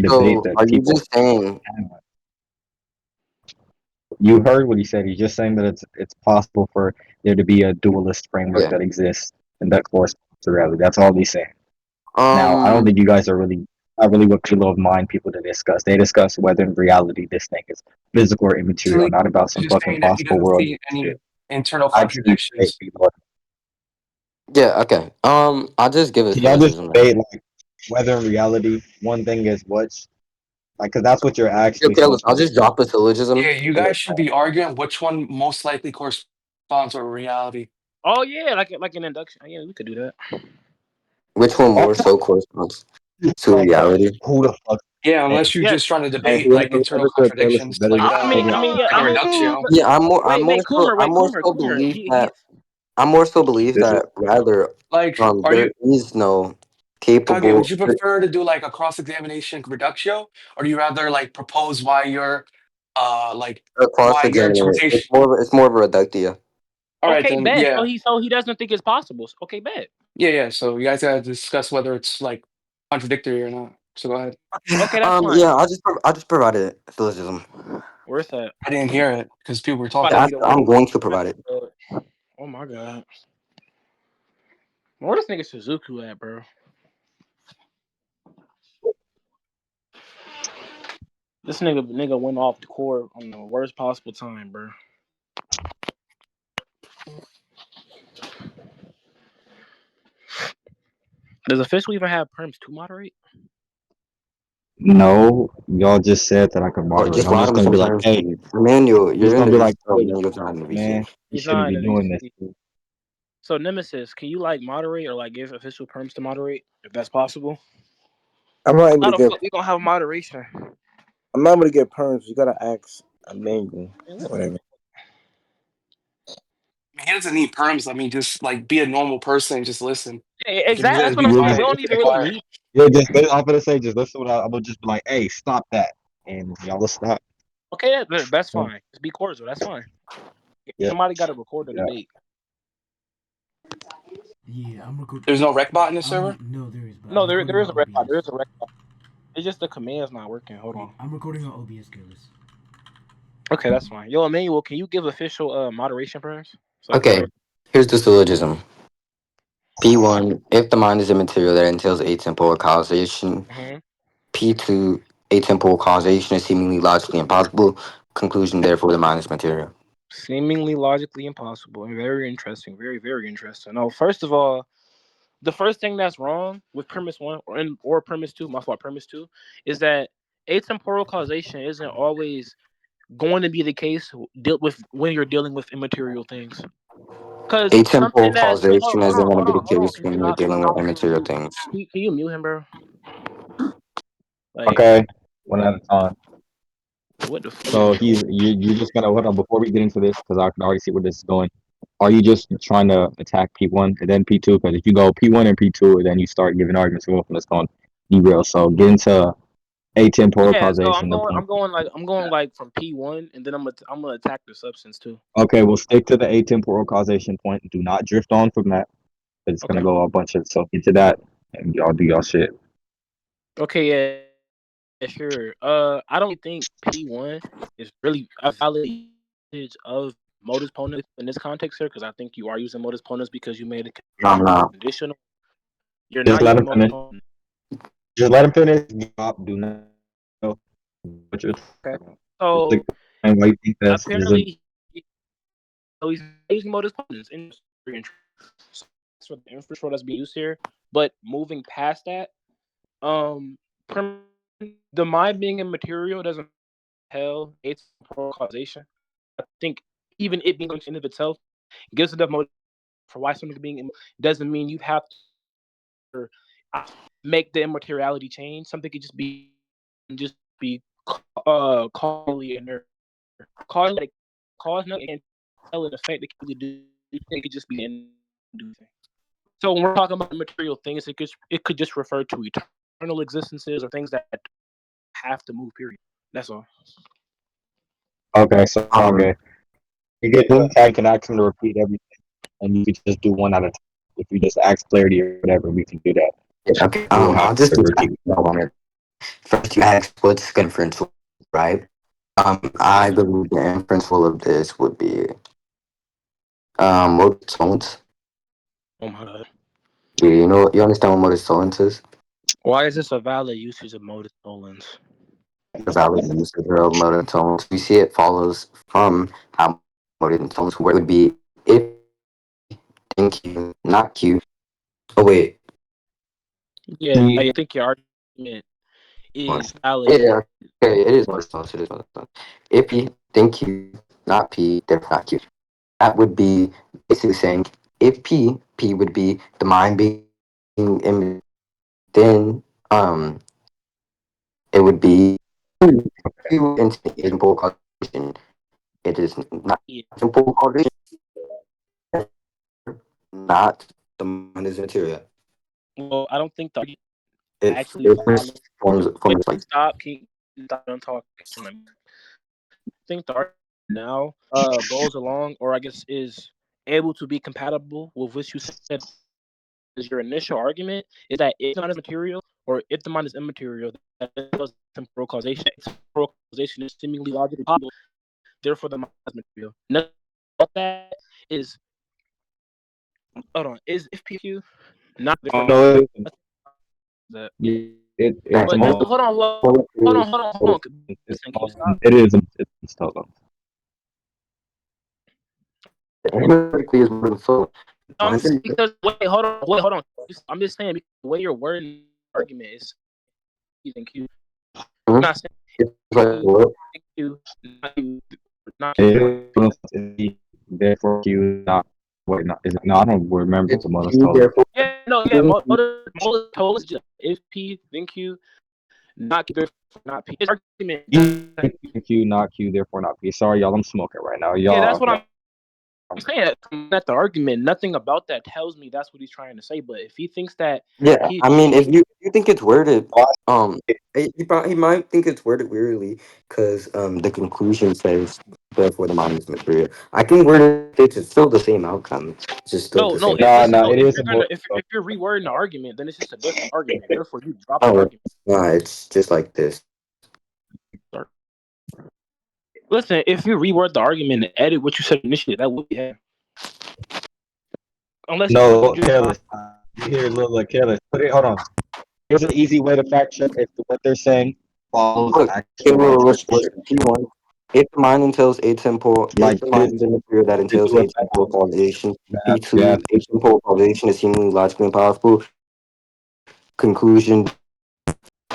debate So that are you people just saying? have. You heard what he said. He's just saying that it's possible for there to be a dualist framework Yeah. that exists and that corresponds to reality. That's all he's saying. Now, I don't Um. think you guys are really not really what Philo of mind people to discuss. They discuss whether in reality this thing is physical or immaterial, Basically, not about some he's just fucking saying that he possible doesn't world see shit. any internal I can debate contradictions. Philo. Yeah. Okay. I'll just give a Can y'all just syllogism then. debate like whether in reality one thing is which? Like, because that's what you're actually Okay. supposed to I'll just discuss. drop a syllogism. Yeah, you In the guys should be arguing which one most likely corresponds with reality. Oh yeah, like an induction. Yeah, we could do that. Which one more so corresponds to reality? Who the fuck? Yeah, unless you're Yeah. just trying to Hey, debate like internal whoever said Careless is contradictions, better like than Yeah. like a I mean, reductio. Yeah. I'm wait, more so. Coomer, I'm wait, more Coomer, so Coomer. believe that. I'm more so believe this is that rather Like, are there you is no Kage? capable Would you prefer to do like a cross-examination reductio, or do you rather like propose like cross why your examiner. interpretation? It's more of a reductia. All right, Okay, then, bet. yeah, So he doesn't think it's possible. Okay, bet. yeah. So you guys gotta discuss whether it's like contradictory or not. So go ahead. Okay, that's fine. Yeah. I'll just provide a syllogism. Where's that? I didn't hear it because people were About to talking. be the I'm worst. going to provide it. Oh my god. Where this nigga Suzuku at, bro? This nigga went off the court on the worst possible time, bro. Does official even have perms to moderate? no. Y'all just said that I could Or moderate. just I'm allow just them gonna be like, sometimes. hey, Emmanuel, I'm just you're in gonna the be like, VC. Oh, hey, Emmanuel's not in the VC. man, you He's shouldn't not be in the doing this. VC. So Nemesis, can you like moderate or like give official perms to moderate if that's possible? I'm not able to get. We gonna have moderation. I'm not able to get perms. You gotta ask a manual. Whatever. He doesn't need perms. I mean, just like be a normal person and just listen. Yeah, Like if you exactly. guys That's what be I'm saying. Yeah, We quiet, don't just even stay really quiet. need. yeah. I'm gonna say, just listen. I'm gonna just be like, hey, stop that, and y'all will stop. Okay, that's So, fine. Just be cordial. That's fine. yeah, Somebody got to record the yeah. debate. Yeah, I'm recording. There's no rec bot in the server. No, there is, but No, I'm there recording is on a rec bot. There OBS. is a rec bot. It's just the command's not working. Hold on. I'm recording on OBS, Careless. Okay, that's fine. Yo, Emmanuel, can you give official moderation perms? So I can Okay, here's the syllogism. P1, if the mind is immaterial, that entails atemporal causation. Mhm. P2, atemporal causation is seemingly logically impossible. Conclusion, therefore, the mind is material. Seemingly logically impossible and very interesting. Very, very interesting. Now, first of all, the first thing that's wrong with premise one or premise two, my fault, premise two, is that atemporal causation isn't always going to be the case deal with when you're dealing with immaterial things. Because something Atemporal that's causation isn't going to be the hold on. case when you're dealing with immaterial things. Can you mute him, bro? Like, Okay, one at a time. what the fuck is So he doing? you're just gonna hold on before we get into this because I can already see where this is going. Are you just trying to attack P1 and then P2? Because if you go P1 and P2 and then you start giving arguments, it's going to derail. So get into atemporal Yeah, so causation. The point. I'm going like from P1, and then I'm gonna attack the substance too. Okay, we'll stick to the atemporal causation point. Do not drift on from that. It's Okay. gonna go a bunch of so get to that and y'all do y'all shit. Okay, yeah, sure. I don't think P1 is really a valid usage of modus ponens in this context here, because I think you are using modus ponens because you made it No, I'm not. conditional. You're Just not let using him modus finish. ponens. Just let him finish. Stop. Do not know what you're Okay. talking about. So And why you think this isn't apparently, so he's using modus ponens in so that's what the inference that's being used here. But moving past that, um, the mind being immaterial doesn't tell it's pro causation. I think even it being in of itself gives enough motive for why something being doesn't mean you have to make the immateriality change. Something could just be causally inert. Cause no and tell an effect that can do. It could just be inducing. So when we're talking about material things, it could just refer to eternal existences or things that have to move. Period. That's all. okay? So okay, you get Yeah. the tag can ask him to repeat everything, and you could just do one at a time. If you just ask clarity or whatever, we can do that. Okay. We don't have I'll just to do repeat. that. First, you asked what's the inference, right? I believe the inference of this would be motor tolerance. Oh my god. Yeah, you understand what motor tolerance is? Why is this a valid usage of modus tollens? The valid usage of motor tolerance. We see it follows from how motor tolerance work would be if then Q, not Q. Oh wait, Yeah, I think your argument is valid. yeah, okay, it is motor tolerance. It is motor tolerance. If P then Q, not P, therefore not Q. That would be basically saying if P would be the mind being image, then it would be Q into simple causation. It is not Yeah. simple causation, not the mind is material. Well, I don't think the argument It actually it follows. first forms Can you like stop? Can you stop on talking? I think the argument now goes along, or I guess is able to be compatible with what you said is your initial argument is that if the mind is material or if the mind is immaterial, that was temporal causation. Temporal causation is seemingly logically possible. Therefore, the mind is material. Nothing about that is. Hold on. Is if PQ not Oh therefore not P? no, it isn't. That. It's that. But no, most. hold on, hold on. It's Listen, can you most. stop? It is. It's total. Analytically is more so. I'm saying because hold on. I'm just saying because the way you're wording the argument is even Q. You're not saying It's like Q, what? Q, not Q, therefore It is therefore you not. Wait, no, is it? No, I don't remember It's the most Q total. therefore. yeah, no, yeah. Most told is just if P, then Q, not Q, therefore not P. His argument, Q, not Q, therefore not P. Sorry, y'all. I'm smoking right now. yeah, that's what Y'all. I'm saying. That's the argument. Nothing about that tells me that's what he's trying to say. But if he thinks that Yeah, he, I mean, if you think it's worded, um, he might think it's worded weirdly because the conclusion says therefore the mind is material. I think word it's still the same outcome. It's just still the no, same. listen, no. It If is you're a gonna, more. if you're rewording the argument, then it's just a different argument. Therefore, you drop the Oh, argument. nah, it's just like this. Listen, if you reword the argument and edit what you said initially, that would be yeah. Unless you No, just careless. You hear a little careless. Put it. Hold on. Here's an easy way to fact check if what they're saying follows the Look, it actual will logical listen. question. P1. If the mind entails atemporal, if Like the mind this, is in a material that this entails what atemporal causation, that P2, atemporal causation is seemingly logically impossible. Conclusion,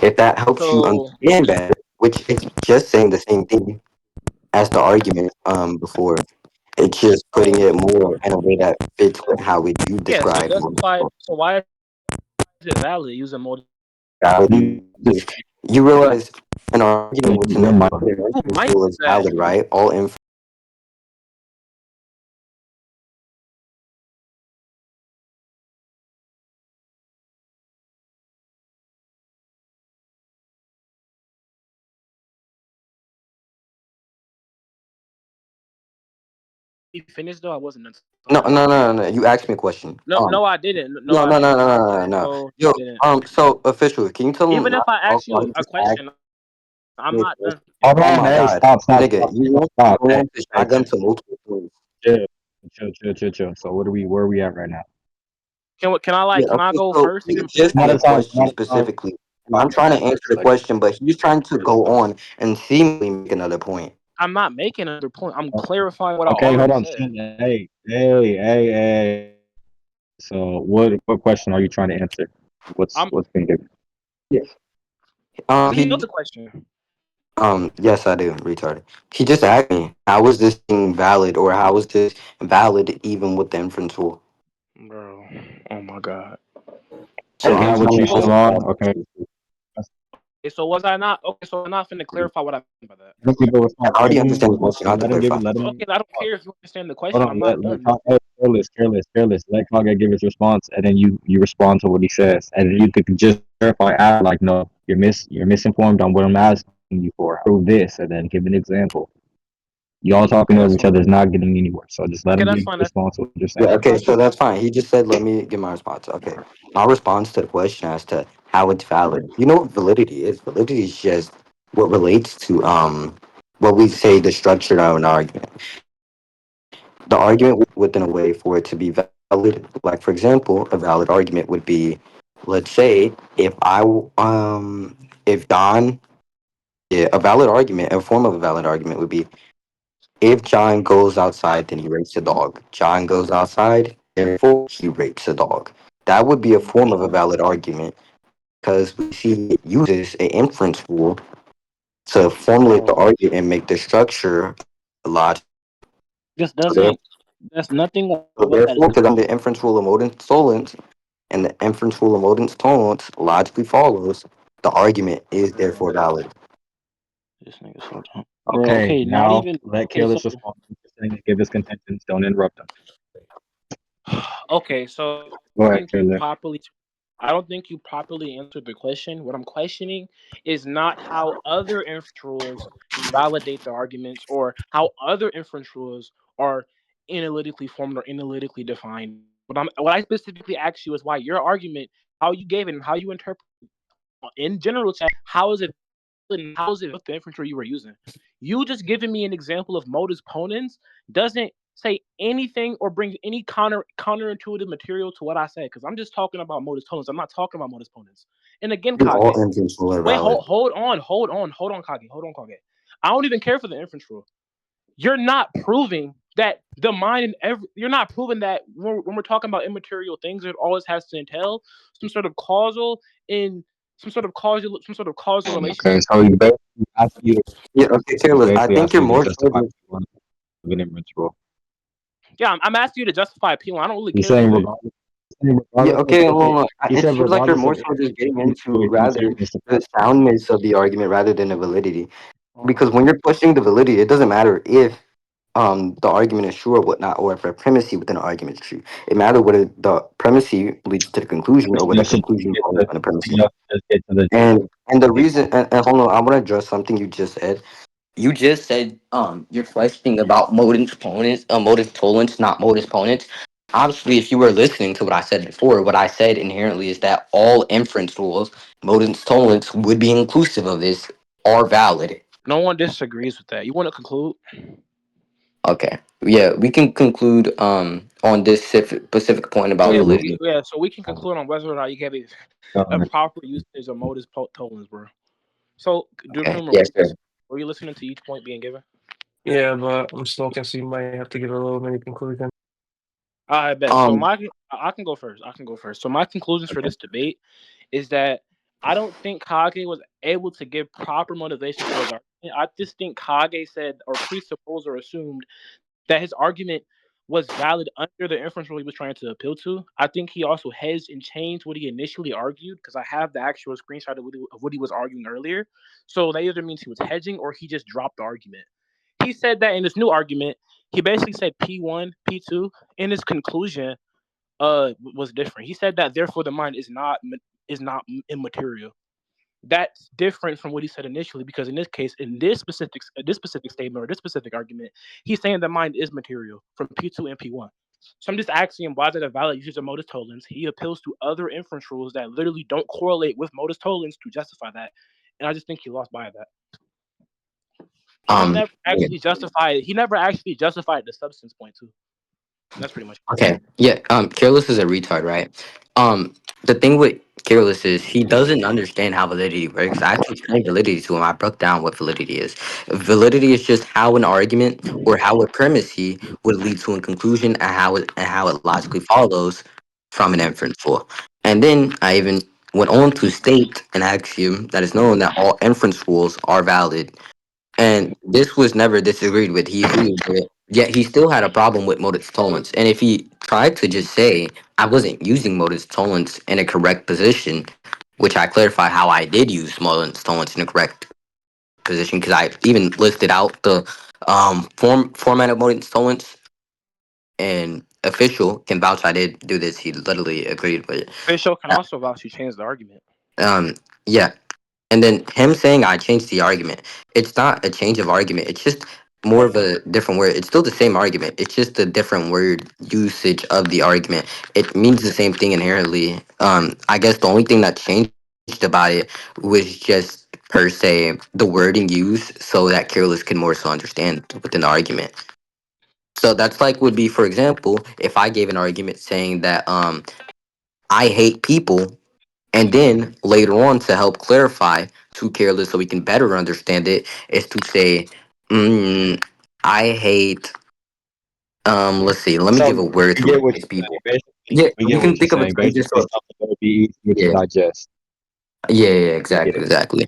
if that helps you so understand better, which it's just saying the same thing as the argument before, it's just putting so it more in a way that fits with how it you yeah. So describe that's more. why. So why is it valid using multiple? you just You realize an argument with an your mind. Who inference might rule is that? valid, right? All inference. You finished though. I wasn't done No, talking. no, no, no, no. You asked me a question. No, I didn't. No, No, I no, no, didn't. no, no, no, no. No, I Yo, didn't. so official, can you tell him Even if not I to talk ask while you he a just asked question, I'm me a not question? done Hold speaking. Oh on, my hey, god, stop, nigga, you want to stop. go Hey, on the hey, shotgun to multiple points? chill, chill. So where are we at right now? Can I Yeah, can I okay. go So first and he then just One had at a a time, question specifically, and I'm Okay, trying to answer the like, question, but he's trying to go on and seemingly make another point. I'm not making another point. I'm clarifying what I okay, hold already on. said. Hey. So what question are you trying to answer? I'm What's been given? Yeah. do you know He the question? yes, I do, retarded. He just asked me, how is this thing valid, or how is this valid even with the inference rule? Bro. Oh my god. So Is I'm that what trying you to still answer on? that Okay. question. Okay, so was I not okay, so I'm not finna clarify what I mean by that. Let me go I response. already understand the question. I have to clarify. Let So, him okay, I don't care if you understand the hold question. on, I'm not done. hey, careless. Let Kage give his response, and then you respond to what he says, and then you could just clarify out like, no, you're misinformed on what I'm asking you for. Prove this, and then give an example. Y'all talking Okay, over that's each fine. other is not getting anywhere. So just let Okay, him that's give fine. response to what you're saying. Yeah, That's okay, fine. so that's fine. He just said, let me give my response. Okay. My response to the question as to how it's valid. You know what validity is? Validity is just what relates to what we say the structure of an argument. The argument will be written in a way for it to be valid. Like for example, a valid argument would be, let's say, if Don, yeah, a valid argument, a form of a valid argument would be if John goes outside, then he rapes a dog. John goes outside, therefore he rapes a dog. That would be a form of a valid argument because we see it uses an inference rule to formulate the argument and make the structure logical. This So, there, doesn't. That's nothing like so what that is. therefore, because I'm the inference rule of modal tolerance, and the inference rule of modal tolerance logically follows, the argument is therefore valid. This nigga so dumb, bro. Okay, Okay, not now even. let Okay, so Careless respond. Just saying, give his contentions. Don't interrupt him. okay, so I don't Go ahead, think you Careless. properly. I don't think you properly answered the question. What I'm questioning is not how other inference rules validate the arguments or how other inference rules are analytically formed or analytically defined. What I specifically asked you is why your argument, how you gave it, and how you interpret in general chat, how is it and how is it with the infantry you were using? You just giving me an example of modus ponens doesn't say anything or bring any counterintuitive material to what I said because I'm just talking about modus ponens. I'm not talking about modus ponens. And again, All Kage, inference rules are wait, valid. hold on, Kage, hold on, Kage. I don't even care for the inference rule. You're not proving that the mind and every. You're not proving that when we're talking about immaterial things, it always has to entail some sort of causal in some sort of causal Okay, relationship. so he basically asked you to, Yeah, okay, he Taylor, I basically think asked you're you to more justify so. P1 of an inference rule. Yeah, I'm asking you to justify P1. I don't really He's care for saying the. Yeah, regardless of okay, hold if on. he It said seems like you're regardless more of so if just getting P2 into or P2 rather is the the soundness of the argument rather than the validity. Because when you're questioning the validity, it doesn't matter if the argument is true or whatnot, or if a premise within an argument is true. It matters whether the premise leads to the conclusion or whether you the should conclusion get follows to on the premise. you know, just get to the And the reason, and hold on, I want to address something you just said. You just said you're questioning about modus ponens, modus tollens, not modus ponens. Obviously, if you were listening to what I said before, what I said inherently is that all inference rules, modus tollens, would be inclusive of this, are valid. No one disagrees with that. You want to conclude? Okay, yeah, we can conclude on this specific point about Yeah, absolutely. validity. yeah. So we can conclude on whether or not you gave a proper usage of modus tollens, bro. So, do Okay, remember, yes, sir. were you listening to each point being given? Yeah, but I'm smoking, so you might have to give a little mini conclusion. I bet. So Um, I can go first. I can go first. So my conclusions for this debate is that I don't think Kage was able to give proper motivations for his argument. I just think Kage said or presupposed or assumed that his argument was valid under the inference rule he was trying to appeal to. I think he also hedged and changed what he initially argued because I have the actual screenshot of what he was arguing earlier. So that either means he was hedging or he just dropped the argument. He said that in this new argument, he basically said P1, P2. In his conclusion, was different. He said that therefore the mind is not immaterial. That's different from what he said initially because in this case, in this specific statement or this specific argument, he's saying the mind is material from P2 and P1. So I'm just asking him why is it a valid usage of modus tollens? He appeals to other inference rules that literally don't correlate with modus tollens to justify that, and I just think he lost by that. And um, yeah. he never actually justified the substance point too. That's pretty much Okay. Yeah. Careless is a retard, right? Um, the thing with Careless is he doesn't understand how validity works. I actually explained validity to him. I broke down what validity is. Validity is just how an argument or how a premise would lead to a conclusion and how it logically follows from an inference rule. And then I even went on to state an axiom that is known that all inference rules are valid, and this was never disagreed with. He agreed with it. Yet he still had a problem with modus tollens. And if he tried to just say, I wasn't using modus tollens in a correct position, which I clarified how I did use modus tollens in a correct position, because I even listed out the format of modus tollens, and official can vouch I did do this. He literally agreed with it. Fisho can also vouch you changed the argument. Um, yeah, and then him saying I changed the argument. It's not a change of argument. It's just more of a different word. It's still the same argument. It's just a different word usage of the argument. It means the same thing inherently. I guess the only thing that changes about it was just per se the wording used so that Careless can more so understand within the argument. So that's like would be, for example, if I gave an argument saying that I hate people, and then later on to help clarify to Careless so we can better understand it is to say, mm, I hate let's see, let me So give a word we to get what replace you're saying. people. Basically, Yeah, we you get can what you're think of a saying. term just Basically, so something that would be easier to yeah. digest. Yeah, We get exactly, it. exactly.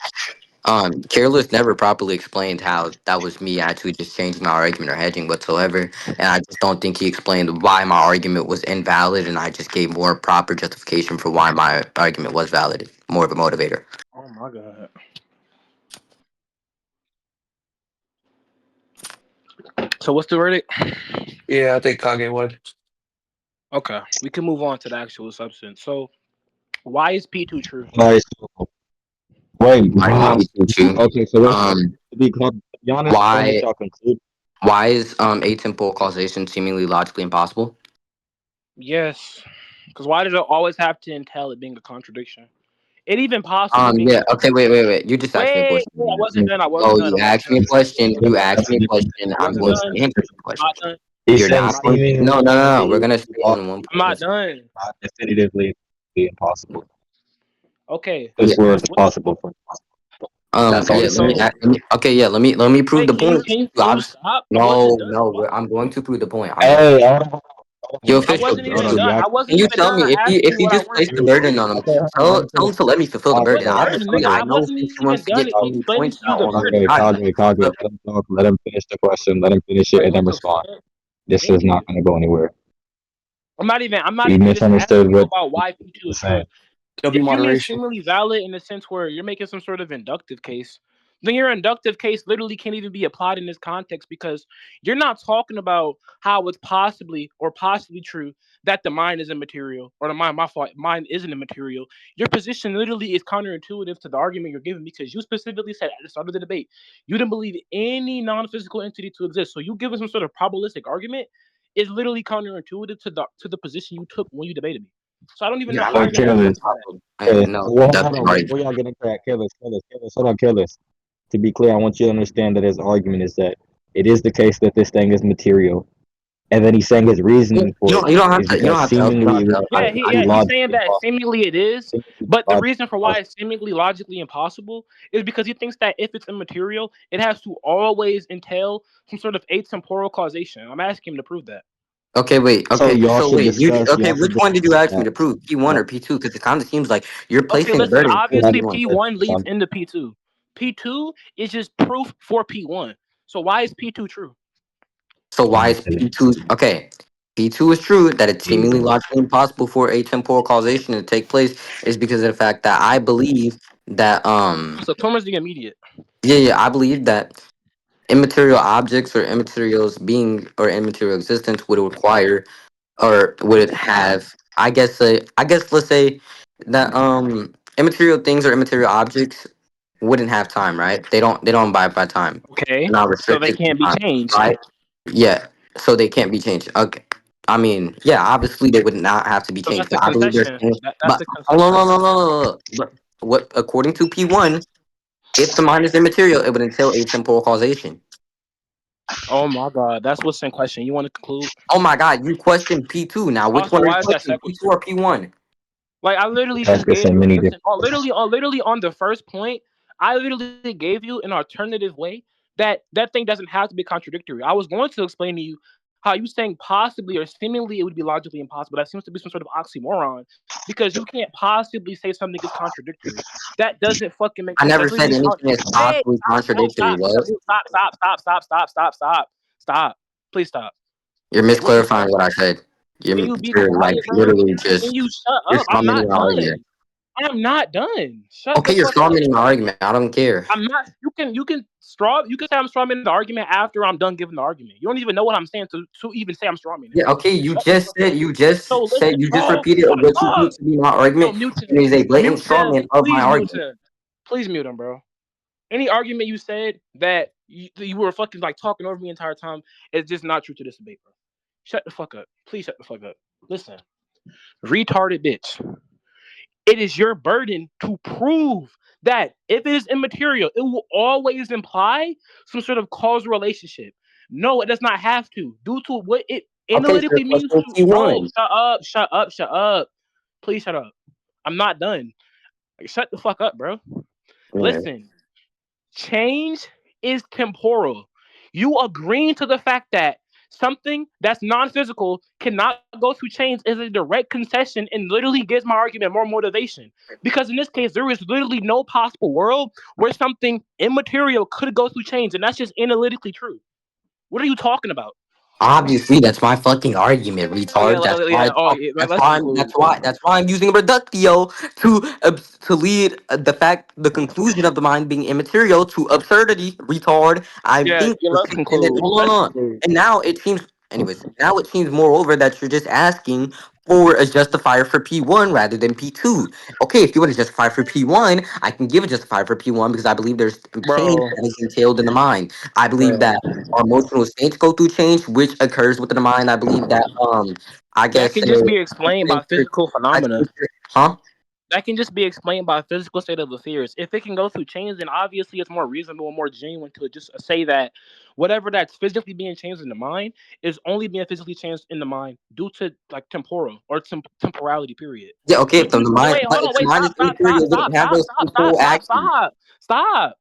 Careless never properly explained how that was me actually just changing my argument or hedging whatsoever, and I just don't think he explained why my argument was invalid, and I just gave more proper justification for why my argument was valid, more of a motivator. Oh my god. So what's the verdict? Yeah, I think Kage would. Okay, we can move on to the actual substance. So why is P2 true? All right, so, wait, Why is wow. P2 Okay, so wait, um to be honest, I want to let why y'all conclude. why is atemporal causation seemingly logically impossible? Yes, because why does it always have to entail it being a contradiction? It even possibly being a Yeah, okay, wait. You just asked me a question. wait, I wasn't done. I Oh, wasn't done. I you wasn't asked me done. a question. You asked That's me a a different. question. I I'm wasn't going done. to answer your I'm question. not done. He's You're saying not going to. seemingly No. We're gonna stay impossible, on one I'm point. not done. not definitively impossible. Okay. This word is What, possible for. That's all Yeah. he's Let me. saying. so Okay. Yeah. Let me prove wait, the point. can you stop? I wasn't done. I'm going to prove the point. I'm going. Hey, hold Yo, on. I official. wasn't Hold even on. Official. You done. I asked. Can wasn't you even tell done me asking if you you what I just wanted placed to the You, do. burden on him? okay, hold on. Let him Tell finish. him to let me fulfill I the Kage, burden. wasn't Kage, done, Obviously, nigga. I I know wasn't since he even wants to done get explaining to points you out the on our verdict. Kage. Let him talk. Let him finish the question. Let him finish it Like and then what the respond. fuck? This is Thank not you. going to go anywhere. I'm not He even just misunderstood asking you what about he why P2 is was saying. true. W If you mean moderation. seemingly valid in the sense where you're making some sort of inductive case, then your inductive case literally can't even be applied in this context because you're not talking about how it's possibly true that the mind is immaterial or the mind, my fault, mind isn't immaterial. Your position literally is counterintuitive to the argument you're giving because you specifically said at the start of the debate you didn't believe any non-physical entity to exist. So you giving some sort of probabilistic argument is literally counterintuitive to the position you took when you debated me. So I don't even know Yeah, how I you're don't But even think that's a careless. justifying that. problem. No, Well, that's hold on. right. Before y'all get into that, careless. Hold on, careless. To be clear, I want you to understand that his argument is that it is the case that this thing is material, and then he's saying his reasoning for it You don't have is to. You don't because have to help. You don't seemingly have it to would help. I, be I He's saying logically that impossible. seemingly it is, Seemingly but the reason logically for why impossible. it's seemingly logically impossible is because he thinks that if it's immaterial, it has to always entail some sort of atemporal causation. I'm asking him to prove that. Okay, wait. So Okay, so wait. y'all Which should one did you discuss ask me that. to prove? P1 Uh, or P2? Because it kind of seems like you're Okay, placing the listen. burden towards Obviously, P1. P1 leads into P2. P2 is just proof for P1. So why is P2 true? So why is P2? Okay, P2 is true that it's seemingly logically impossible for atemporal causation to take place is because of the fact that I believe that So Thomas the immediate. I believe that immaterial objects or immaterials being or immaterial existence would require or would it have I guess let's say that immaterial things or immaterial objects wouldn't have time, right? They don't abide by time. Okay, They're not so they restricted to can't be time, changed. right? Yeah. So they can't be changed. Okay. I mean, yeah, obviously they would not have to be So changed, that's a but I believe they're concession. changed. That's But a oh, concession. no. But what according to P1, if the mind is immaterial, it would entail atemporal causation. Oh my God, that's what's in question. You want to conclude? Oh my god, you questioned P2 now. Which Also, one are you why is that questioning? P2 sequitur? or P1? Like I literally that's just the gave same you many listen, different questions. literally on the first point, I literally gave you an alternative way that thing doesn't have to be contradictory. I was going to explain to you how you saying possibly or seemingly it would be logically impossible. That seems to be some sort of oxymoron because you can't possibly say something is contradictory. That doesn't fucking make I sense. never That's said literally anything is wait, possibly contradictory. What? stop. Please stop. You're Okay, listen. misclarifying what I said. Can you be You're like quiet, bro? literally Can just you shut you're up? I'm strawmanning not my argument. done. I'm not done. Shut Okay, the you're fuck up. strawmanning my argument. I don't care. I'm not. You can say I'm strawmanning the argument after I'm done giving the argument. You don't even know what I'm saying to even say I'm strawmanning it. Yeah. Okay. Shut the fuck up. You So listen, just you just bro. repeated Shut what you up. think to be my Yo, argument. mute It him. is a blatant Mute him. strawman of my Please mute argument. him. Please mute him, bro. Any argument you said that you were fucking like talking over me the entire time is just not true to this debate, bro. Shut the fuck up. Please shut the fuck up. Listen, retarded bitch. It is your burden to prove that if it is immaterial, it will always imply some sort of causal relationship. No, it does not have to. Due to what it Okay, so analytically means question to, bro, P1. shut up, shut up, shut up. Please shut up. I'm not done. Like, shut the fuck up, bro. Yeah. Listen, change is temporal. You agreeing to the fact that something that's non-physical cannot go through change is a direct concession and literally gives my argument more motivation. Because in this case, there is literally no possible world where something immaterial could go through change, and that's just analytically true. What are you talking about? Obviously, that's my fucking argument, Oh yeah, retard. That's why. yeah. Oh yeah. That's Let's why. I'm, that's conclude. why. That's why I'm using reductio to lead the conclusion of the mind being immaterial to absurdity, retard. I Yeah, think, yeah. Let's and then conclude. hold on, Let's hold on. conclude. And now it seems, anyways. Now it seems, moreover, that you're just asking for a justifier for P1 rather than P2. Okay, if you want to justify for P1, I can give a justifier for P1 because I believe there's change Bro, that is entailed in the mind. I believe bro. that our emotional states go through change, which occurs within the mind. I believe that I That guess can just be explained by physical I phenomena. think huh? That can just be explained by physical state of affairs. If it can go through change, then obviously it's more reasonable and more genuine to just say that whatever that's physically being changed in the mind is only being physically changed in the mind due to like temporal or temporality period. Yeah, okay. Which If the means, mind wait, hold on, if the wait, mind is stop, stop, stop, immaterial, then stop, it have stop, those stop, stop, simple stop, actions. stop, stop.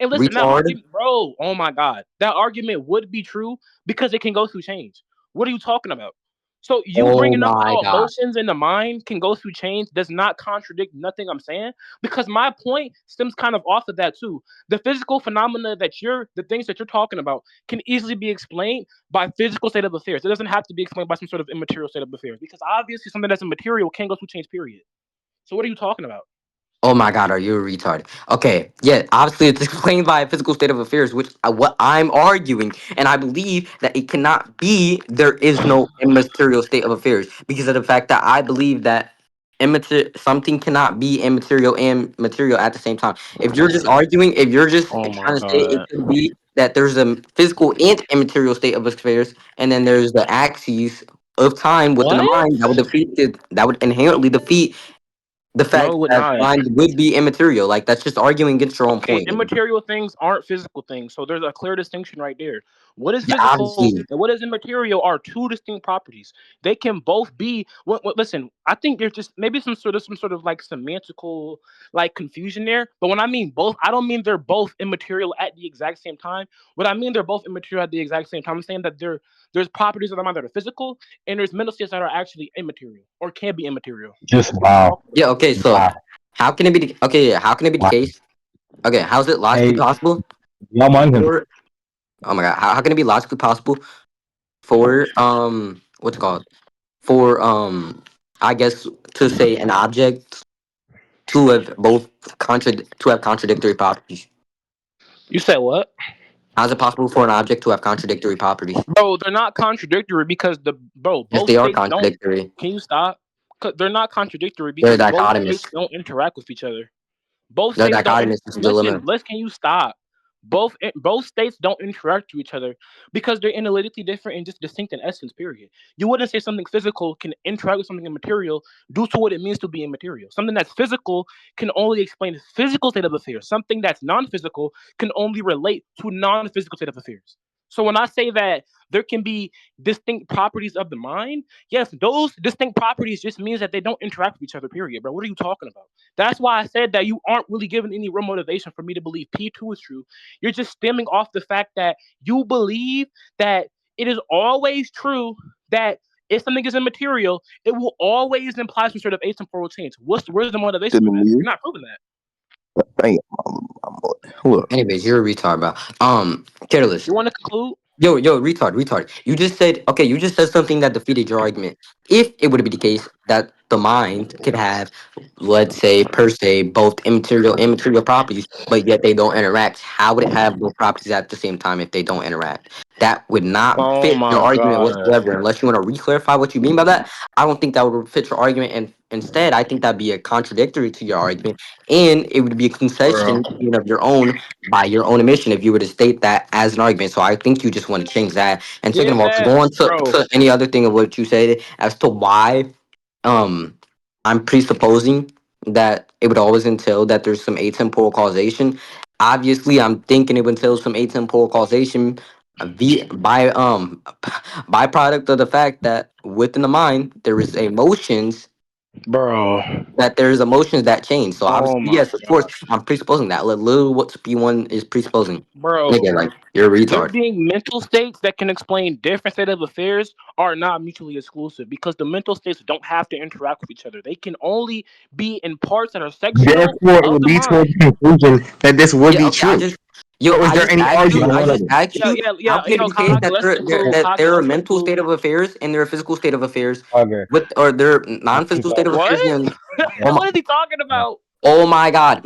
And listen, that Retard. argument, bro, oh my God, that argument would be true because it can go through change. What are you talking about? So you Oh bringing up my how god. emotions in the mind can go through change does not contradict nothing I'm saying because my point stems kind of off of that too. The physical phenomena the things that you're talking about can easily be explained by physical state of affairs. It doesn't have to be explained by some sort of immaterial state of affairs because obviously something that's immaterial can go through change. Period. So what are you talking about? Oh my god, are you a retard? Okay, yeah, obviously it's explained by a physical state of affairs, which what I'm arguing, and I believe that it cannot be. There is no immaterial state of affairs because of the fact that I believe that something cannot be immaterial and material at the same time. If you're just arguing, if you're just Oh my trying to say it God. could be that there's a physical and immaterial state of affairs, and then there's the axes of time within the What? mind that would inherently defeat the No, fact it would that not. mind would be immaterial. Like that's just arguing against your own Okay, point. immaterial things aren't physical things, so there's a clear distinction right there. What is Yeah, physical obviously. and what is immaterial are two distinct properties. They can both be. Listen, I think there's just maybe some sort of like semantical like confusion there. But when I mean both, I don't mean they're both immaterial at the exact same time. What I mean they're both immaterial at the exact same time. I'm saying that there's properties of the mind that are physical, and there's mental states that are actually immaterial or can be immaterial. Just wow, Yeah. Okay. So wow, how can it be? Okay. Yeah. How can it be the wow. case? Okay. How's it logically Hey, possible y'all mind him? for? Oh my god. How can it be logically possible for what's it called for I guess to say an object to have to have contradictory properties? You said what? How's it possible for an object to have contradictory properties? Bro, they're not contradictory because Yes, both they are states don't. contradictory. Can you stop? 'Cause they're not contradictory They're because both states dichotomous. don't interact with each other. Both They're states don't dichotomous. This is the listen. limit. Listen, can you stop? Both states don't interact with each other because they're analytically different and just distinct in essence. Period. You wouldn't say something physical can interact with something immaterial due to what it means to be immaterial. Something that's physical can only explain the physical state of affairs. Something that's non-physical can only relate to non-physical state of affairs. So when I say that there can be distinct properties of the mind, yes, those distinct properties just means that they don't interact with each other. Period, bro. What are you talking about? That's why I said that you aren't really given any real motivation for me to believe P2 is true. You're just stemming off the fact that you believe that it is always true that if something is immaterial, it will always imply some sort of atemporal change. Where's the motivation for Didn't that? you? You're not proving that. Damn, look. Anyways, you're a retard, bro. Careless. You want to conclude? Yo, retard. You just said okay. You just said something that defeated your argument. If it would be the case that the mind could have, let's say, per se, both immaterial properties, but yet they don't interact, how would it have those properties at the same time if they don't interact? That would not Oh fit your my argument god. whatsoever. Unless you want to re-clarify what you mean by that, I don't think that would fit your argument. And instead, I think that'd be a contradictory to your argument, and it would be a Bro. concession of your own by your own admission if you were to state that as an argument. So I think you just want to change that. And second Did of all, to that, go on bro. to any other thing of what you said as to why um I'm presupposing that it would always entail that there's some atemporal causation. Obviously, I'm thinking it would entail some atemporal causation by byproduct of the fact that within the mind there is emotions Bro. that change. So Oh obviously, my yes, of course, god. I'm presupposing that. Little what P1 is presupposing. Nigga, Bro. like you're a There retard. being mental states that can explain different state of affairs are not mutually exclusive because the mental states don't have to interact with each other. They can only be in parts that are sectional Therefore, it of would the lead to a mind. conclusion that this would Yeah, be okay. true. So, is I there just any asked you. Not I argument? one of just them. asked Yeah, you. yeah, How yeah. can it be Yo, the case Kage, that let's conclude. Kage, there are let's mental state conclude. of affairs and there are physical state of affairs Kage. with or there are Kage. non-physical state of What? affairs and Kage. oh my, What is he talking about? oh my god,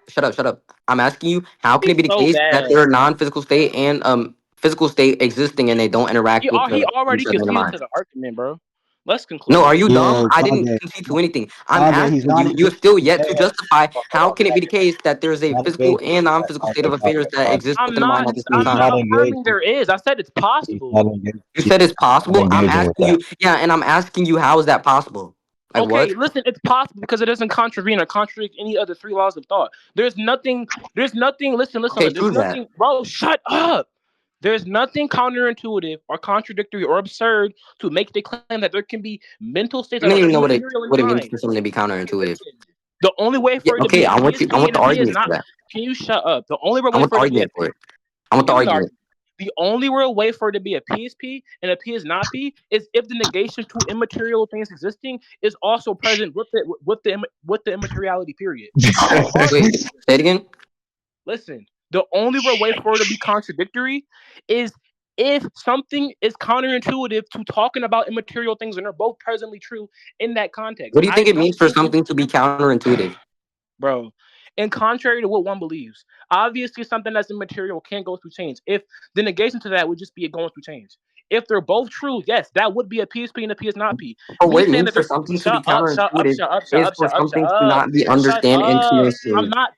shut up. I'm asking you, how can it He's be the so case that there bad. are non-physical state and physical state existing and they don't interact with He each already other in the conceded mind? to the argument, bro. Let's No, are conclude. you dumb? Yeah, I didn't Kage. concede to anything. I'm Kage, he's asking not you. even You have still yet to saying. justify Hold how on, can it be the Kage. case that there is a Not physical engaging. and non-physical state of affairs that Kage. exist I'm within the mind not at the same He's I'm time? not not affirming engaging. there is. I said it's He's possible. not engaging. You He's said it's not possible. I'm engaging with asking that. you, yeah, and I'm asking you, how is that possible? Like Okay, what? listen, it's possible because it doesn't contravene or contradict any other three laws of thought. There's nothing, Okay, there's prove that. nothing, bro, shut up. There's nothing counterintuitive or contradictory or absurd to make the claim that there can be mental states that I are don't even know immaterial in the what it means mind. for something to be Okay, counterintuitive. listen. The only way Yeah, for it to be okay. a I PSP want and the a P is argument for not. that. Can you shut up? The only I way want the for it to be a argument for P. it. I want the Give me the argument. argument. The only real way for it to be a PSP and a P is not P is if the negation to immaterial things existing is also present with the immateriality period. The Wait, argument. say it again. Listen, the only real way for it to be contradictory is if something is counterintuitive to talking about immaterial things and they're both presently true in that context. What do you I think it don't means for think this, something to be counterintuitive? bro. And contrary to what one believes, obviously something that's immaterial can't go through change. If the negation to that would just be it going through change. If they're both true, yes, that would be a PSP and a P is not P. Or Me what it saying means that for they're something to be shut up, shut up, counterintuitive shut up, shut is up, for shut up, shut something to up, not be shut understand up. I'm intuition. not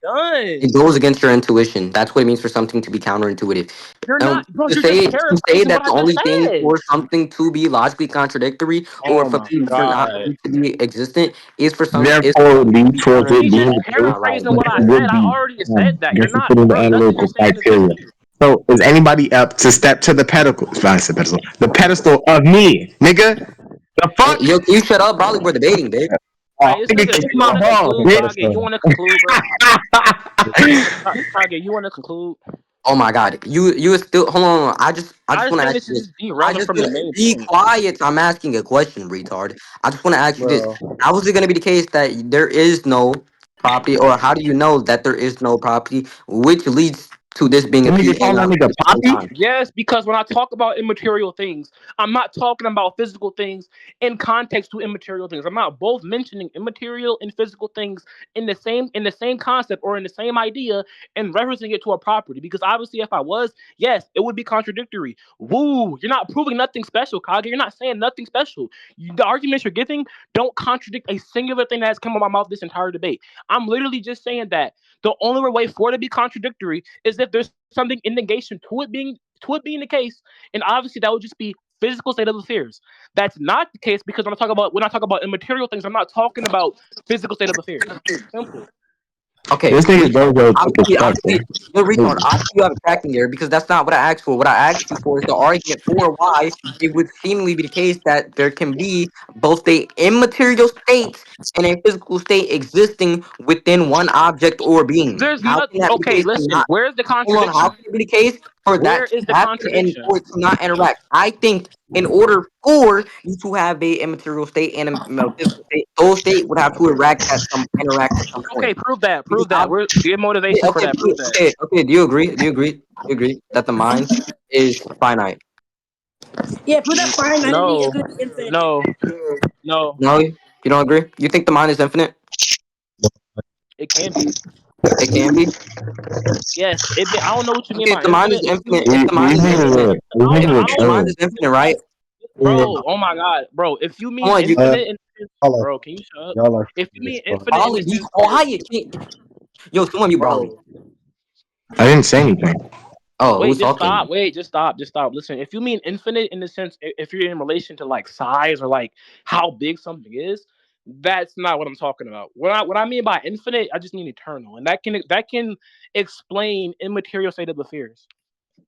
It done. goes against your intuition. That's what it means for something to be counterintuitive. You're not, bro. You're just To say paraphrasing what that I the just only thing said. for something to be logically contradictory or Oh for my things for not god. to be existent is for Therefore, it would something to lead be towards it He's counterintuitive. being just the That's case not right. paraphrasing that what I it said. would I be already said that. You're just not, fulfilling the bro. Nothing you're analytical saying is criteria. making. So, is anybody up to step to the pedestal? I said pedestal. The pedestal of me, nigga. The Hey, fuck? yo, can you shut up? Probably we're debating, bitch. Oh, Hey, this nigga, nigga, kick you my want to balls, conclude, bitch. Kage? You want to conclude, bro? Kage, you want to conclude? Oh my god, you still hold on. I I just just want to think ask this you is this. just derailing from the main Be point, quiet. I'm asking a question, retard. I just want to ask you this: bro. how is it going to be the case that there is no property, or how do you know that there is no property, which leads to this being a You P nigga and calling that at nigga the same Poppy? time? Yes, because when I talk about immaterial things, I'm not talking about physical things in context to immaterial things. I'm not both mentioning immaterial and physical things in the same concept or in the same idea and referencing it to a property. Because obviously, if I was, yes, it would be contradictory. Woo! You're not proving nothing special, Kage. You're not saying nothing special. The arguments you're giving don't contradict a singular thing that has come out of my mouth this entire debate. I'm literally just saying that the only way for it to be contradictory is if there's something in negation to it being the case, and obviously that would just be physical state of affairs. That's not the case because when I talk about immaterial things, I'm not talking about physical state of affairs. Simple. Okay, This nigga retard. Gojo took his fuck, Obviously, you're retard. bro. Obviously, you have a tracking there because that's not what I asked for. What I asked you for is the argument for why it would seemingly be the case that there can be both the immaterial states and a physical state existing within one object or being. There's How not. can that be the Okay, case to listen. not Where's the hold on? How contradiction? can it be the case for Where that to is the happen and contradiction? for it to not interact? I think in order for you to have a immaterial state and a physical state, those states would have to interact at some point. Okay, prove that. Because Prove that. Give yeah, motivation for okay, that. Prove that. okay. Do you agree? That the mind is finite? Yeah, prove that finitely is No, gonna be infinite. no, no. No, you don't agree. You think the mind is infinite? It can be. It can be. Yes. I don't know what you mean Okay, if by the mind is infinite. If you infinite, mean if the mind is infinite, I if don't, I the don't mind is True. infinite, right? bro. Oh my god, bro. If you Come mean on, you infinite, Y'all are bro, can you shut up? y'all are If you stupid as mean fuck. infinite in Brawly, the be sense of, quiet. Yo, someone you Brawly. bro, I didn't say anything. Oh, wait, who's just talking? stop. Wait, just stop. Listen, if you mean infinite in the sense, if you're in relation to like size or like how big something is, That's not what I'm talking about. What I mean by infinite, I just mean eternal, and that can explain immaterial state of affairs.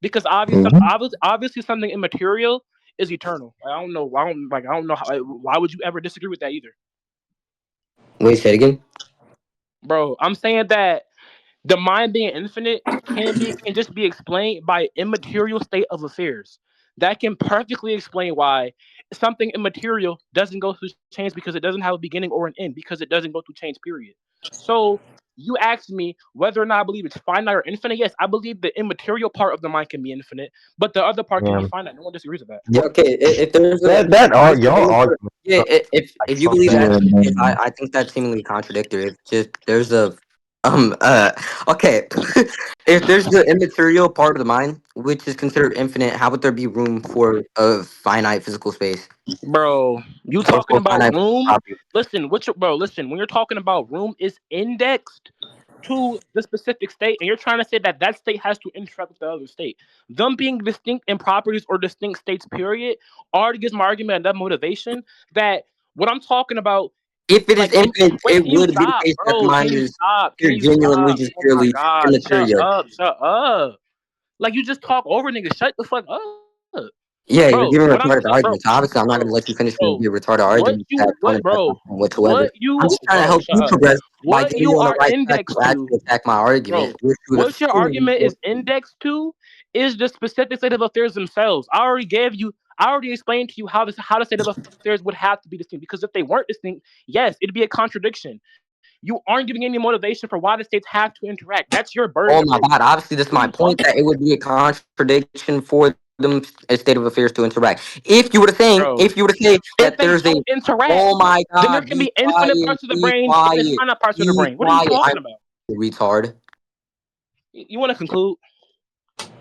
Because Mhm. obviously something immaterial is eternal. I don't know. I don't know how. Why would you ever disagree with that either, Wait, say it again. bro? I'm saying that the mind being infinite can just be explained by immaterial state of affairs. That can perfectly explain why something immaterial doesn't go through change because it doesn't have a beginning or an end because it doesn't go through change. Period. So you asked me whether or not I believe it's finite or infinite. Yes, I believe the immaterial part of the mind can be infinite, but the other part can Yeah, be finite. No one disagrees with that. Yeah, okay. If there's a that are just y'all argument yeah, like if you so believe clear that's the and case, I think that's seemingly contradictory. If just there's a okay, if there's the immaterial part of the mind, which is considered infinite, how would there be room for a finite physical space Bro, you or talking for a about finite room? property? Listen, listen, when you're talking about room, it's indexed to the specific state, and you're trying to say that that state has to interact with the other state. Them being distinct in properties or distinct states, period, already gives my argument enough motivation that what I'm talking about, If it is like, infinite, wait, it can you would be the stop, case that the bro? Can mind you is stop? Can pure, you genuinely, stop? just Oh my purely God, shut immaterial. up, shut up. Like, you just talk over niggas. Shut the fuck up. Yeah, Bro, you're giving what I'm retarded saying, arguments. Obviously, I'm not going to let you finish bro, your retarded argument that don't have bro, content whatsoever. I'm just trying to help shut you up. progress by What getting you you on the are right track to indexed to, actually attack my argument, bro, which you would what your assume. argument is indexed to is the specific state of affairs themselves. I already explained to you how the state of affairs would have to be distinct. Because if they weren't distinct, yes, it'd be a contradiction. You aren't giving any motivation for why the states have to interact. That's your burden to Oh my prove. God! Obviously, that's What are my you point. talking That it about, would be a contradiction for them state of affairs to interact. If you were to say that if there's they a, don't interact, oh my then there God, can be be infinite quiet, parts of the be brain and quiet, finite parts of the be brain. What are you quiet. I'm talking about? retard. You want to conclude?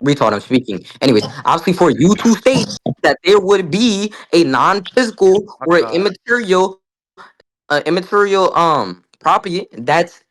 Retard, I'm speaking. Anyways, obviously, for you to state that there would be a non-physical My or an God. immaterial property that's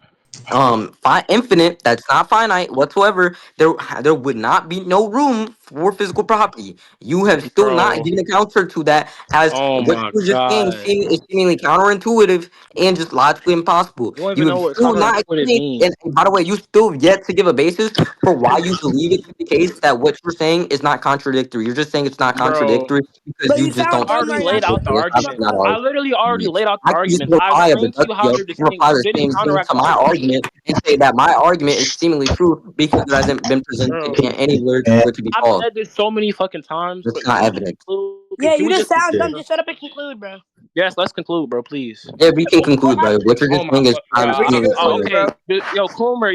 infinite, that's not finite whatsoever, there would not be no room for physical property. You have still not Bro. given a counter to that, as Oh what my you were just saying God. is seemingly counterintuitive and just logically impossible. You don't You even have know what still not counterintuitive explained, means. and by the way, you still have yet to give a basis for why you believe it to be the case that what you're saying is not contradictory. You're just saying it's not Bro. contradictory because But you you just sound don't I dumb see already right it now laid this because out you're the way. talking It's about argument. obviously not code. hard. I literally already laid out the I can just arguments. I reply a explained to you how reductio, they're distinct, and reply you the didn't same thing counteract to the my argument. argument and say that my argument is seemingly true because there hasn't been presented Bro. anywhere for it to be I've false. said this so many fucking times, but That's can not we just evidence. conclude? Can Yeah, we you just just conclude, sound shit. dumb. bro? Just shut up and conclude, bro. Yes, let's conclude, bro, please. Yeah, we can conclude, brother. What you're Oh just my saying is fuck, bro. I'm Yeah, we can seemingly Oh, conclude, pointless. bro. okay. Yo, Coomer,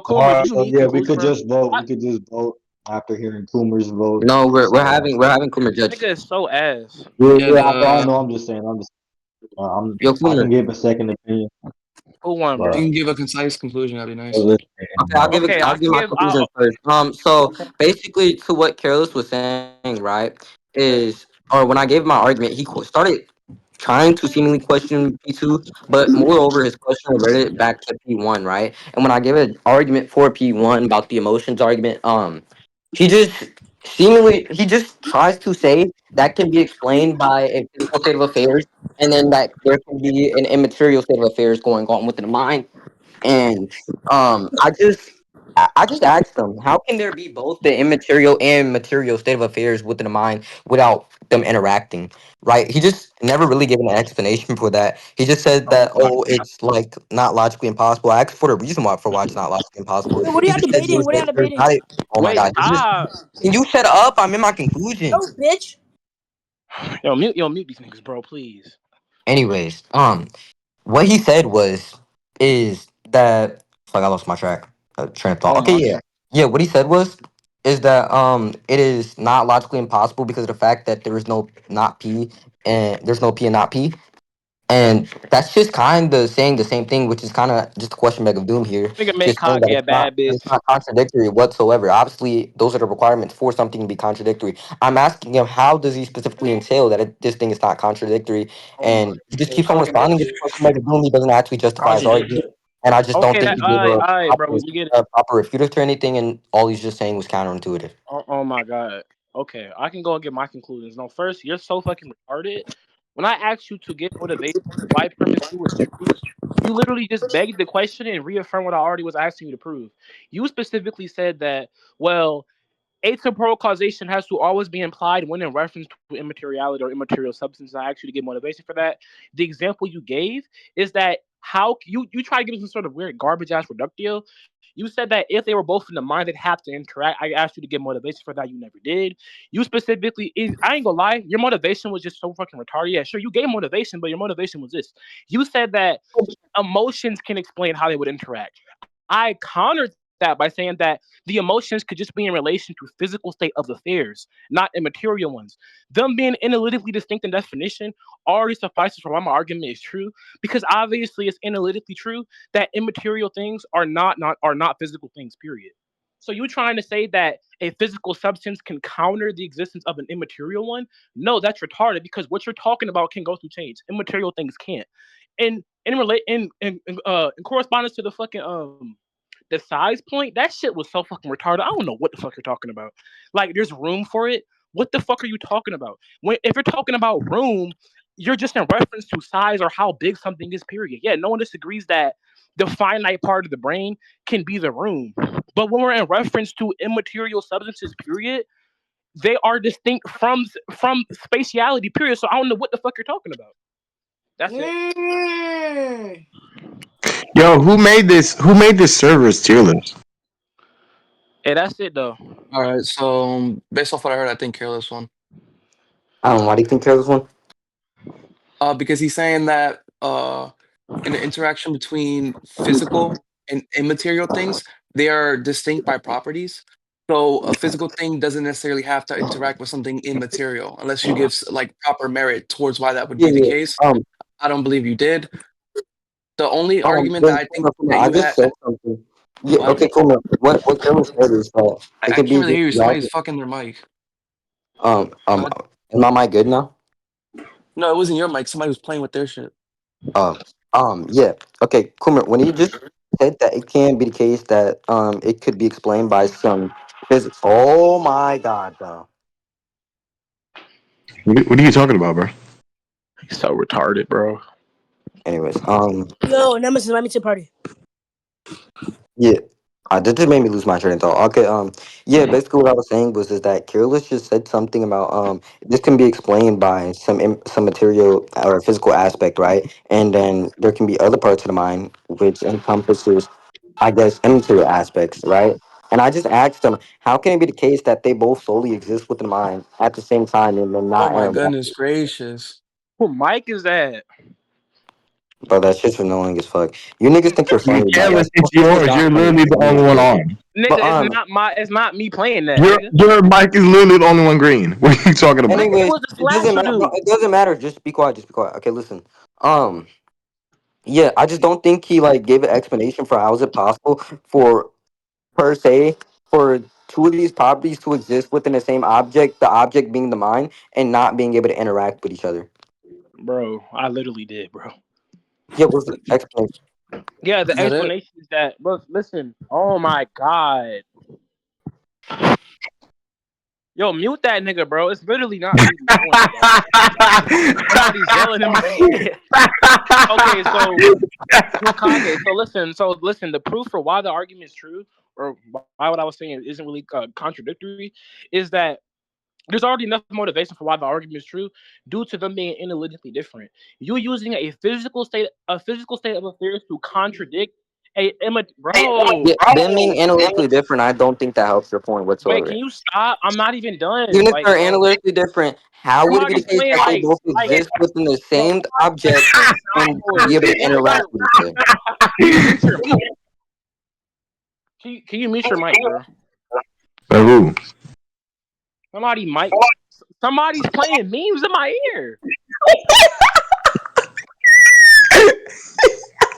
do Alright, you so need yeah, we conclusion, could bro? just vote. I, We could just vote after hearing Coomer's vote No, and we're decide having after. we're having Kumer this judge. nigga is so ass. Yeah, Yeah, yeah, I the know. I'm just saying. Yo, I can Kumer. give a second opinion, Who won, if but you bro? can give a concise conclusion, that'd be but nice. listen, Okay, Okay, I I'll can give my give. conclusion first. So Okay. basically, to what Careless was saying, right, is or when I gave my argument, he started trying to seemingly question P2, but moreover, his question reverted back to P1, right? And when I gave an argument for P1 about the emotions argument, he just he just tries to say that can be explained by a physical state of affairs, and then that there can be an immaterial state of affairs going on within the mind. And I just asked them, how can there be both the immaterial and material state of affairs within the mind without them interacting? Right? He just never really gave an explanation for that. He just said Oh that, my oh, god. it's like not logically impossible. I asked for the reason why it's not logically impossible. Wait, what are He y'all just said debating? What are y'all there's debating? not a, oh my Wait, god. stop. Can you shut up? I'm in my No, conclusion. bitch. Yo, mute these niggas, bro, please. Anyways, what he said is that fuck, I lost my train of thought. Oh Okay, my. yeah. What he said is that it is not logically impossible because of the fact that there is no not p and there's no p and not p, and that's just kind of saying the same thing, which is kind of just a question bag of doom here. Nigga made Just saying that Kage a bad it's bitch. not contradictory whatsoever. Obviously, those are the requirements for something to be contradictory. I'm asking him how does he specifically entail that this thing is not contradictory, Oh my. and he just Okay, keeps on responding with a question bag of doom. He doesn't actually justify his Kage. argument, and I just don't Okay, think that he gave all right, bro. We get it. a proper refuter to anything, and all he's just saying was counterintuitive. Oh my god. Okay, I can go and get my conclusions. No, first, you're so fucking retarded When I asked you to give motivation why premise two is true, you literally just begged the question and reaffirmed what I already was asking you to prove. You specifically said that, well, atemporal causation has to always be implied when in reference to immateriality or immaterial substance. I asked you to give motivation for that. The example you gave is that how you try to give some sort of weird garbage ass reductio. You said that if they were both in the mind, they'd have to interact. I asked you to give motivation for that. You never did. You specifically, I ain't gonna lie, your motivation was just so fucking retarded. Yeah, sure, you gave motivation, but your motivation was this. You said that emotions can explain how they would interact. I countered that by saying that the emotions could just be in relation to physical state of affairs, not immaterial ones. Them being analytically distinct in definition already suffices for why my argument is true, because obviously it's analytically true that immaterial things are not physical things. Period. So you trying to say that a physical substance can counter the existence of an immaterial one? No, that's retarded because what you're talking about can go through change. Immaterial things can't. And in correspondence to the fucking the size point, that shit was so fucking retarded. I don't know what the fuck you're talking about. Like, there's room for it. What the fuck are you talking about? When if you're talking about room, you're just in reference to size or how big something is. Period. Yeah, no one disagrees that the finite part of the brain can be the room. But when we're in reference to immaterial substances, period, they are distinct from spatiality. Period. So I don't know what the fuck you're talking about. That's it. Yo, who made this? Who made this server's tier list? Hey, that's it though. All right. So based off what I heard, I think Careless won. I don't know. Why do you think Careless one? Because he's saying that in the interaction between physical and immaterial things, they are distinct by properties. So a physical thing doesn't necessarily have to interact with something immaterial unless you give like proper merit towards why that would Yeah, be the yeah. case. I don't believe you did. The only argument Then, that I think that I you just had, said something. Yeah, what? okay, cool. Man. What Careless said is that it I could can't be really just hear you. logic. Somebody's fucking their mic. Um, Go um, ahead. am I mic good now? No, it wasn't your mic. Somebody was playing with their shit. Um, yeah. Okay, Kumar, when you just said that it can be the case that it could be explained by some physics. Oh my god, bro. What are you talking about, bro? He's so retarded, bro. Anyways, Yo, Nemesis, let me to the party. yeah. That just made me lose my train of thought. Okay, yeah, basically what I was saying was is that Careless just said something about this can be explained by some material or physical aspect, right? And then there can be other parts of the mind which encompasses, I guess, immaterial aspects, right? And I just asked them, how can it be the case that they both solely exist within the mind at the same time and they're Oh not my interacting? goodness gracious. Who Mike is that? Bro, that shit's annoying as fuck. You niggas think you're funny, but like, Careless, it's this is yours. not You're funny literally the to me, only one okay? on. But Nigga, it's not me playing that, Your nigga. your mic is literally the only one green. What are you talking about? Nigga, it anyways, was the it doesn't slasher matter. Bro, dude. it doesn't matter. Just be quiet. Just be quiet. Okay, listen. Um, yeah, I just don't think he like gave an explanation for how is it possible for per se for two of these properties to exist within the same object, the object being the mind, and not being able to interact with each other. Bro, I literally did, bro. Yeah, what's the explanation? Yeah, the Is that it? explanation is that, bro, listen. Oh my god. Yo, mute that nigga, bro. It's literally not me doing it, bro. Somebody's yelling in my head. Okay, so Kage, so listen, the proof for why the argument is true, or why what I was saying isn't really contradictory, is that there's already enough motivation for why the argument is true due to them being analytically different. You using a physical state of affairs to contradict bro. Yeah, them being analytically different, I don't think that helps your point Wait, can whatsoever. you stop? I'm not even done. Even if Like, they're bro, analytically different, how would it be the somebody's case playing that they both like, exist within the bro, same somebody's object playing and soundboard. be able to Nigga, interact with each other? can you mute your mic? Can you mute your mic, bro? Who? Somebody mic. Somebody's playing memes in my ear.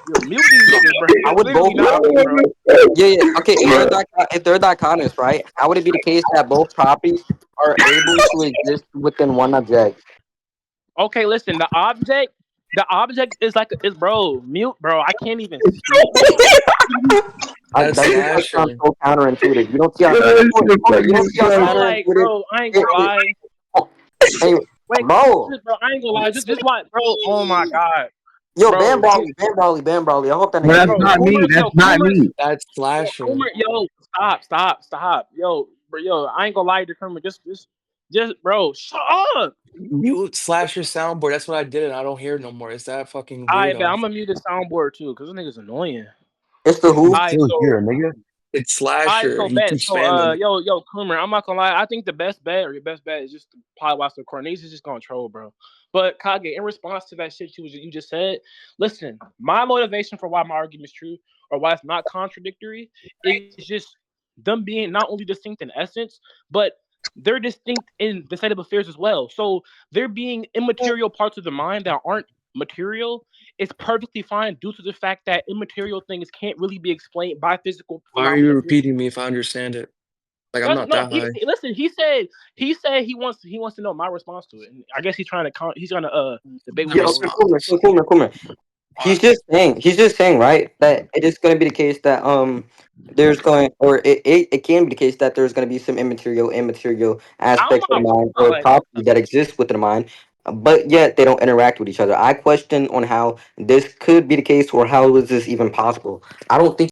Yo, mute these niggas, bro. I It's would literally both not me, bro. Yeah, yeah. Okay, if they're dichotomous, right? How would it be the case that both properties are able to exist within one object? Okay, listen. The object is like is bro. Mute, bro. I can't even speak, bro. That's That just like sounds Slasher. so counterintuitive. You don't see how That shit hold on, you funny don't as see how Bro, fuck. like, counterintuitive. bro, I ain't gonna lie. Anyway, Wait, Bro, bro, I ain't gonna lie. This why, bro. Oh my god, yo, bro. Ban Brawley. I hope that But nigga that's get Bro, not me. Coomer, That's yo, not Coomer, me. That's yo, Slasher. Coomer, yo, stop, yo, bro, yo. I ain't gonna lie to Coomer. Just, bro, shut up. Mute Slasher soundboard. That's what I did, and I don't hear it no more. Is that fucking I bet weirdo? I'm gonna mute the soundboard too, cause this nigga's annoying. It's the You who? Alright, still so here, nigga. It's alright, Slasher. so He bet. keeps So spamming it. yo, Coomer, I'm not gonna lie. I think the best bet or your best bet is just to probably watch the Cornelius is just gonna troll, bro. But Kage, in response to that shit you just said, listen, my motivation for why my argument is true or why it's not contradictory is just them being not only distinct in essence, but they're distinct in the state of affairs as well. So there being immaterial parts of the mind that aren't material, it's perfectly fine due to the fact that immaterial things can't really be explained by physical Why are you phenomena. repeating me if I understand it? Like I'm That's not no. that high. Listen, he said he wants to know my response to it, and I guess he's trying to he's gonna debate with The me Yo, over it. response. Coomer. What? He's just saying, right, that it is going to be the case that there's going, or it can be the case that there's going to be some immaterial I'm aspects of the mind not or like properties that exist within the mind, but yet they don't interact with each other. I question on how this could be the case or how is this even possible. I don't think